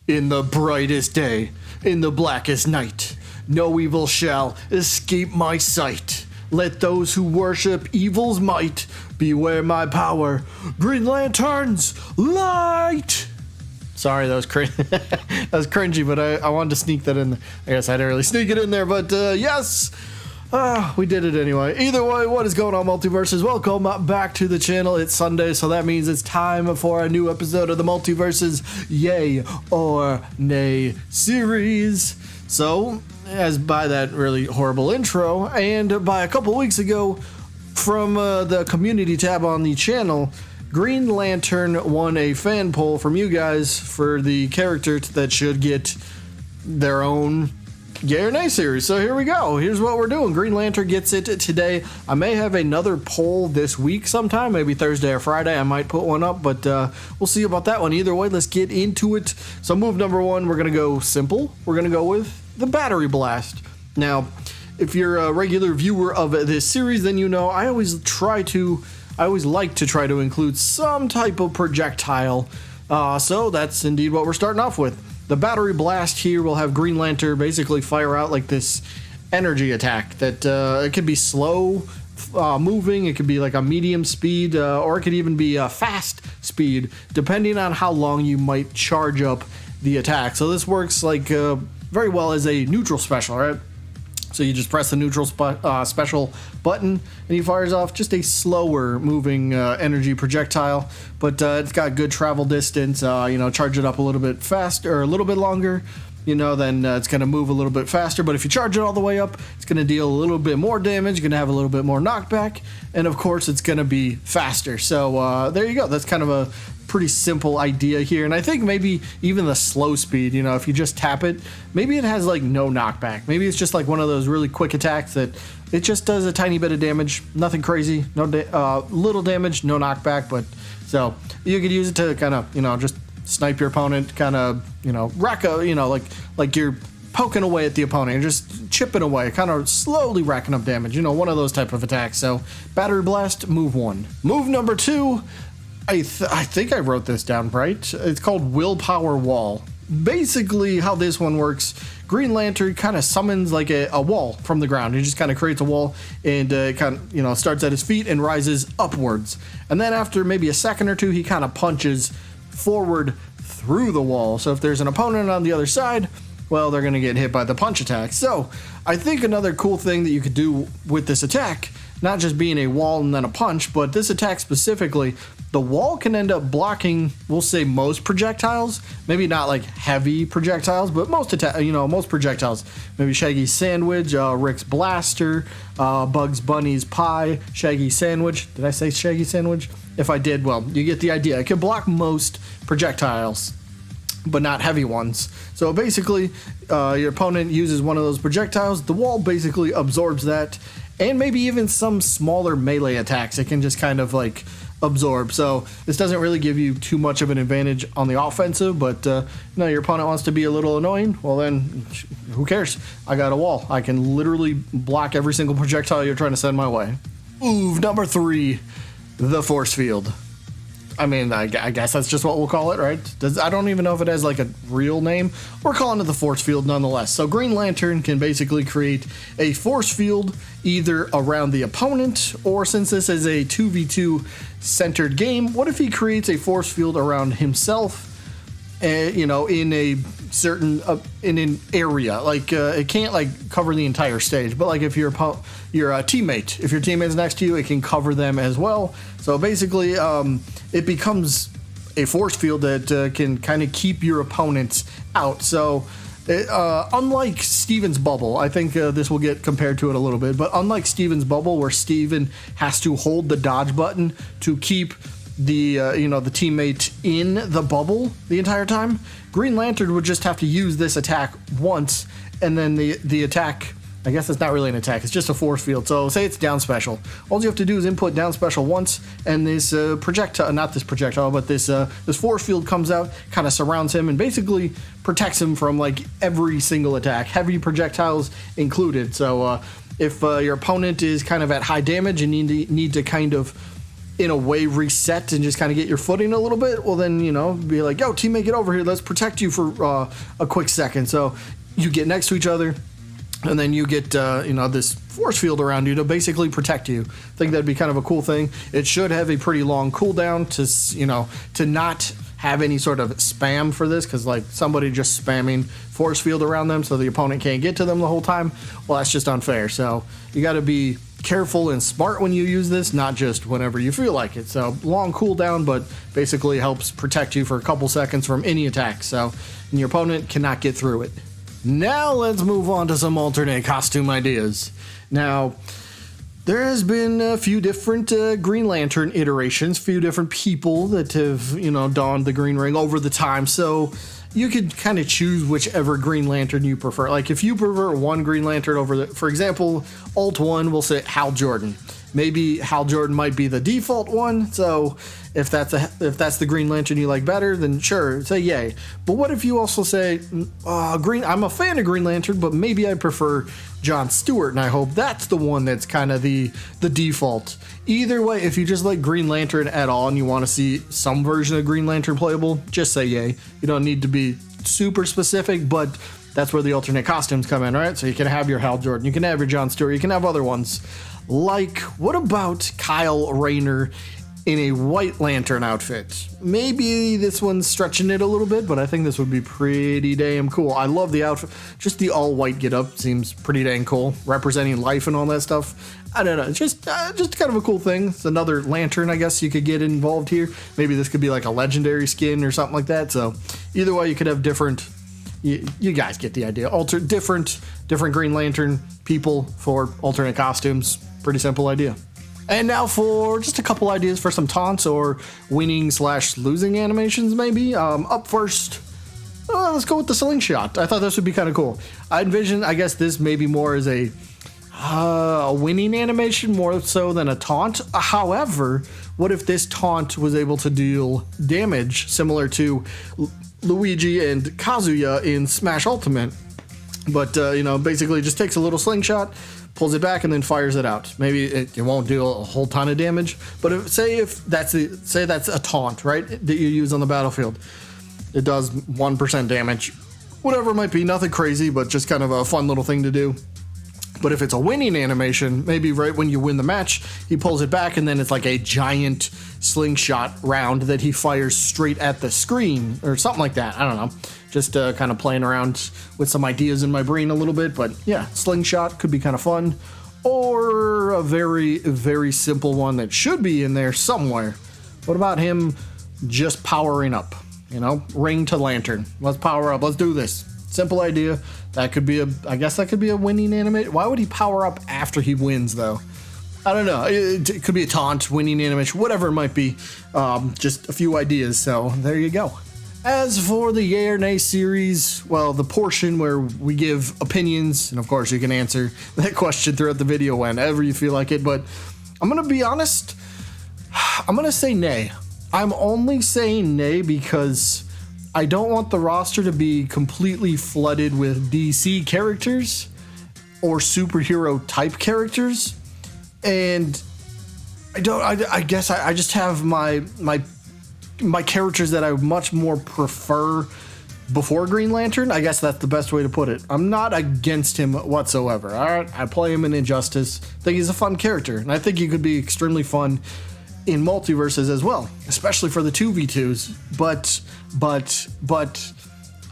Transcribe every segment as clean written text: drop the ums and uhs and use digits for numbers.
In the brightest day, in the blackest night, no evil shall escape my sight. Let those who worship evil's might beware my power. Green Lanterns, light! Sorry, that was that was cringy, but I wanted to sneak that in. I guess I didn't really sneak it in there, but yes! We did it anyway. Either way, what is going on, Multiverses? Welcome back to the channel. It's Sunday, so that means it's time for a new episode of the Multiverses Yay or Nay series. So, as by that really horrible intro, and by a couple weeks ago, from the community tab on the channel, Green Lantern won a fan poll from you guys for the character that should get their own Yay or Nay series. So here we go. Here's what we're doing. Green Lantern gets it today. I may have another poll this week sometime, maybe Thursday or Friday. I might put one up, but we'll see about that one. Either way, let's get into it. So move number one, we're going to go simple. We're going to go with the Battery Blast. Now, if you're a regular viewer of this series, then you know I always like to try to include some type of projectile. So that's indeed what we're starting off with. The Battery Blast here will have Green Lantern basically fire out like this energy attack that it could be slow moving, it could be like a medium speed, or it could even be a fast speed, depending on how long you might charge up the attack. So this works like very well as a neutral special, right? So you just press the neutral special button and he fires off just a slower moving energy projectile, but it's got good travel distance. Charge it up a little bit faster or a little bit longer, then it's going to move a little bit faster. But if you charge it all the way up, it's going to deal a little bit more damage, going to have a little bit more knockback, and of course it's going to be faster. So there you go. That's kind of a pretty simple idea here, and I think maybe even the slow speed, if you just tap it, maybe it has like no knockback. Maybe it's just like one of those really quick attacks that it just does a tiny bit of damage, nothing crazy, little damage, no knockback. But so you could use it to kind of just snipe your opponent, kind of rack up, like you're poking away at the opponent, you're just chipping away, kind of slowly racking up damage, one of those type of attacks. So Battery Blast, move one. Move number two, I think I wrote this down right. It's called Willpower Wall. Basically, how this one works, Green Lantern kind of summons like a wall from the ground. He just kind of creates a wall and kind of starts at his feet and rises upwards. And then after maybe a second or two, he kind of punches forward through the wall. So if there's an opponent on the other side, well, they're going to get hit by the punch attack. So I think another cool thing that you could do with this attack, not just being a wall and then a punch, but this attack specifically, the wall can end up blocking, we'll say, most projectiles. Maybe not like heavy projectiles, but most projectiles. Maybe Shaggy's Sandwich, Rick's Blaster, Bugs Bunny's Pie, Shaggy's Sandwich. Did I say Shaggy Sandwich? If I did, well, you get the idea. It can block most projectiles, but not heavy ones. So basically, your opponent uses one of those projectiles. The wall basically absorbs that, and maybe even some smaller melee attacks. It can just kind of like absorb. So this doesn't really give you too much of an advantage on the offensive, but your opponent wants to be a little annoying, well then who cares? I got a wall. I can literally block every single projectile you're trying to send my way. Move number three, the Force Field. I mean, I guess that's just what we'll call it, right? I don't even know if it has like a real name. We're calling it the Force Field nonetheless. So Green Lantern can basically create a force field either around the opponent, or since this is a 2v2 centered game, what if he creates a force field around himself, in a certain in an area? Like it can't like cover the entire stage, but like if your teammate, if your teammate's next to you, it can cover them as well. So basically, it becomes a force field that can kind of keep your opponents out. So unlike Steven's bubble, I think this will get compared to it a little bit, but unlike Steven's bubble, where Steven has to hold the dodge button to keep the teammate in the bubble the entire time, Green Lantern would just have to use this attack once, and then the attack, I guess it's not really an attack, it's just a force field. So say it's down special. All you have to do is input down special once, and this this force field comes out, kind of surrounds him, and basically protects him from like every single attack, heavy projectiles included. So if your opponent is kind of at high damage and need to kind of in a way reset and just kind of get your footing a little bit, well then, you know, be like, yo, teammate, get over here. Let's protect you for a quick second. So you get next to each other, and then you get, you know, this force field around you to basically protect you. I think that'd be kind of a cool thing. It should have a pretty long cooldown to, you know, to not have any sort of spam for this, because like somebody just spamming force field around them so the opponent can't get to them the whole time, well, that's just unfair. So you got to be careful and smart when you use this, not just whenever you feel like it. So long cooldown, but basically helps protect you for a couple seconds from any attack, so and your opponent cannot get through it. Now let's move on to some alternate costume ideas. Now, there has been a few different Green Lantern iterations, few different people that have, you know, donned the green ring over the time, so you could kind of choose whichever Green Lantern you prefer. Like if you prefer one Green Lantern over the, for example, Alt 1 will say Hal Jordan. Maybe Hal Jordan might be the default one, so if that's the Green Lantern you like better, then sure, say yay. But what if you also say, I'm a fan of Green Lantern, but maybe I prefer John Stewart, and I hope that's the one that's kind of the default. Either way, if you just like Green Lantern at all and you want to see some version of Green Lantern playable, just say yay. You don't need to be super specific, but that's where the alternate costumes come in, right? So you can have your Hal Jordan, you can have your John Stewart, you can have other ones. Like, what about Kyle Rayner in a White Lantern outfit? Maybe this one's stretching it a little bit, but I think this would be pretty damn cool. I love the outfit. Just the all white getup seems pretty dang cool, representing life and all that stuff. I don't know, just kind of a cool thing. It's another lantern, I guess you could get involved here. Maybe this could be like a legendary skin or something like that. So either way, you could have different. You guys get the idea. Different Green Lantern people for alternate costumes. Pretty simple idea. And now for just a couple ideas for some taunts or winning/losing animations, maybe. Up first, let's go with the slingshot. I thought this would be kind of cool. I envision, I guess, this maybe more as a winning animation more so than a taunt. However, what if this taunt was able to deal damage similar to Luigi and Kazuya in Smash Ultimate? But, you know, basically just takes a little slingshot, pulls it back, and then fires it out. Maybe it won't do a whole ton of damage, but if that's a taunt, right, that you use on the battlefield. It does 1% damage. Whatever it might be, nothing crazy, but just kind of a fun little thing to do. But if it's a winning animation, maybe right when you win the match, he pulls it back and then it's like a giant slingshot round that he fires straight at the screen or something like that. I don't know. Just kind of playing around with some ideas in my brain a little bit. But yeah, slingshot could be kind of fun. Or a very, very simple one that should be in there somewhere. What about him just powering up? You know, ring to lantern. Let's power up. Let's do this. Simple idea. That could be I guess that could be a winning animation. Why would he power up after he wins, though? I don't know. It could be a taunt, winning animation, whatever it might be. Just a few ideas, so there you go. As for the Yay or Nay series, well, the portion where we give opinions, and of course you can answer that question throughout the video whenever you feel like it, but I'm going to be honest, I'm going to say nay. I'm only saying nay because I don't want the roster to be completely flooded with DC characters or superhero type characters, and I guess I just have my characters that I much more prefer before Green Lantern. I guess that's the best way to put it. I'm not against him whatsoever. All right, I play him in Injustice. I think he's a fun character, and I think he could be extremely fun in Multiverses as well, especially for the 2v2s. But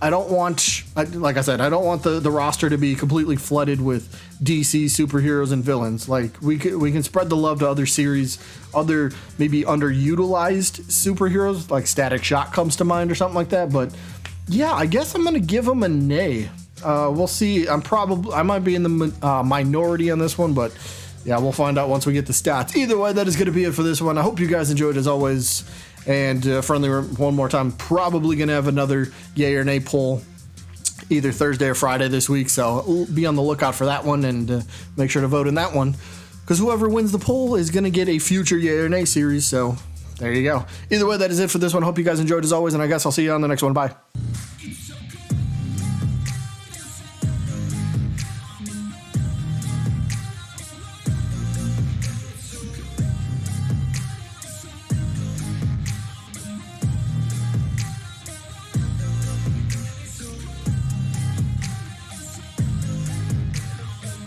I don't want, like I said, I don't want the roster to be completely flooded with DC superheroes and villains. Like we can spread the love to other series, other maybe underutilized superheroes, like Static Shock comes to mind or something like that. But yeah, I guess I'm gonna give him a nay. We'll see. I might be in the minority on this one, but yeah, we'll find out once we get the stats. Either way, that is going to be it for this one. I hope you guys enjoyed as always. And friendly one more time, probably going to have another yay or nay poll either Thursday or Friday this week. So be on the lookout for that one and make sure to vote in that one. Because whoever wins the poll is going to get a future yay or nay series. So there you go. Either way, that is it for this one. Hope you guys enjoyed as always. And I guess I'll see you on the next one. Bye.